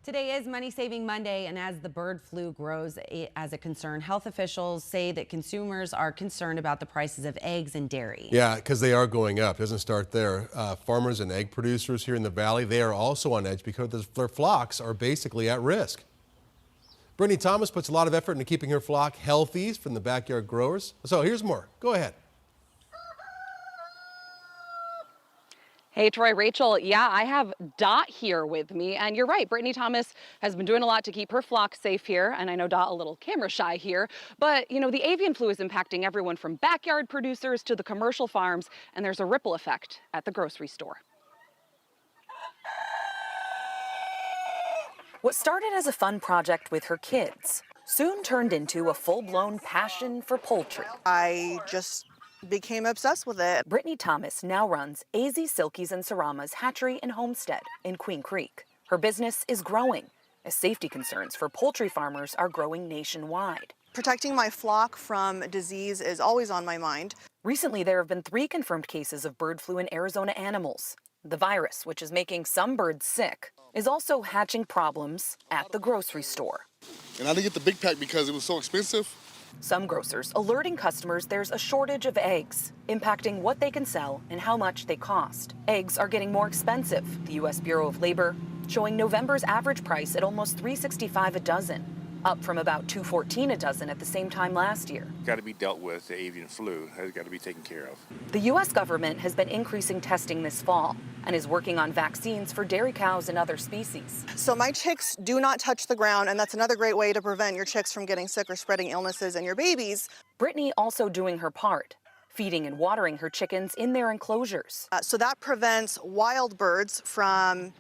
Today is Money Saving Monday, and as the bird flu grows as a concern, health officials say that consumers are concerned about the prices of eggs and dairy. Yeah, because they are going up. It doesn't start there. Farmers and egg producers here in the valley, they are also on edge because their flocks are basically at risk. Brittany Thomas puts a lot of effort into keeping her flock healthy from the backyard growers. So here's more. Go ahead. Hey, Troy, Rachel. Yeah, I have Dot here with me. And you're right, Brittany Thomas has been doing a lot to keep her flock safe here. And I know Dot a little camera shy here. But, you know, the avian flu is impacting everyone from backyard producers to the commercial farms. And there's a ripple effect at the grocery store. What started as a fun project with her kids soon turned into a full-blown passion for poultry. I just became obsessed with it. Brittany Thomas now runs AZ Silkies and Sarama's hatchery and homestead in Queen Creek. Her business is growing as safety concerns for poultry farmers are growing nationwide. Protecting my flock from disease is always on my mind. Recently, there have been 3 confirmed cases of bird flu in Arizona animals. The virus, which is making some birds sick, is also hatching problems at the grocery store. And I didn't get the big pack because it was so expensive. Some grocers alerting customers there's a shortage of eggs, impacting what they can sell and how much they cost. Eggs are getting more expensive. The U.S. Bureau of Labor showing November's average price at almost $3.65 a dozen, up from about $2.14 a dozen at the same time last year. Got to be dealt with. The avian flu has got to be taken care of. The U.S. government has been increasing testing this fall and is working on vaccines for dairy cows and other species. So my chicks do not touch the ground, and that's another great way to prevent your chicks from getting sick or spreading illnesses in your babies. Brittany also doing her part, feeding and watering her chickens in their enclosures. So that prevents wild birds from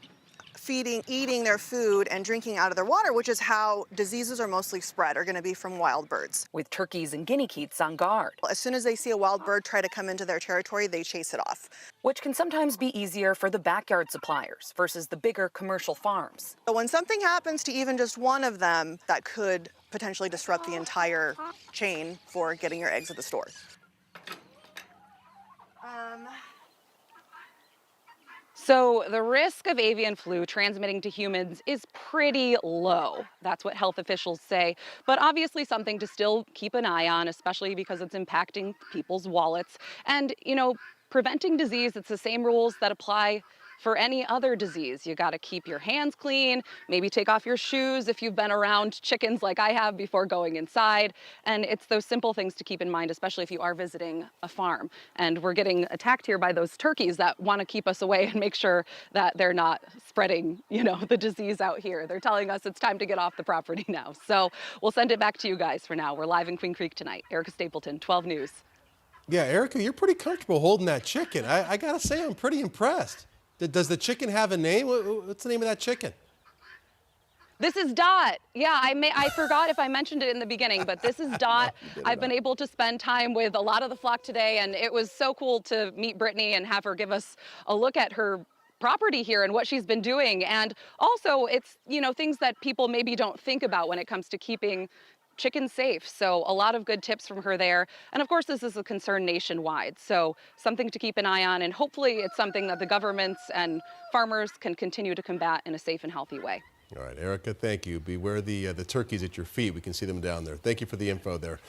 eating their food and drinking out of their water, which is how diseases are mostly spread, are going to be from wild birds. With turkeys and guinea geese on guard. As soon as they see a wild bird try to come into their territory, they chase it off. Which can sometimes be easier for the backyard suppliers versus the bigger commercial farms. So when something happens to even just one of them, that could potentially disrupt the entire chain for getting your eggs at the store. So the risk of avian flu transmitting to humans is pretty low. That's what health officials say, but obviously something to still keep an eye on, especially because it's impacting people's wallets. And, you know, preventing disease, it's the same rules that apply for any other disease. You got to keep your hands clean, maybe take off your shoes if you've been around chickens like I have before going inside. And it's those simple things to keep in mind, especially if you are visiting a farm. And we're getting attacked here by those turkeys that want to keep us away and make sure that they're not spreading, you know, the disease out here. They're telling us it's time to get off the property now. So we'll send it back to you guys for now. We're live in Queen Creek tonight. Erica Stapleton, 12 News. Yeah, Erica, you're pretty comfortable holding that chicken. I got to say, I'm pretty impressed. Does the chicken have a name? What's the name of that chicken? This is Dot. Yeah, I forgot if I mentioned it in the beginning, but this is Dot. I've been able to spend time with a lot of the flock today, and it was so cool to meet Brittany and have her give us a look at her property here and what she's been doing. And also, it's, you know, things that people maybe don't think about when it comes to keeping chicken safe. So a lot of good tips from her there. And of course, this is a concern nationwide. So something to keep an eye on. And hopefully it's something that the governments and farmers can continue to combat in a safe and healthy way. All right, Erica, thank you. Beware the turkeys at your feet. We can see them down there. Thank you for the info there.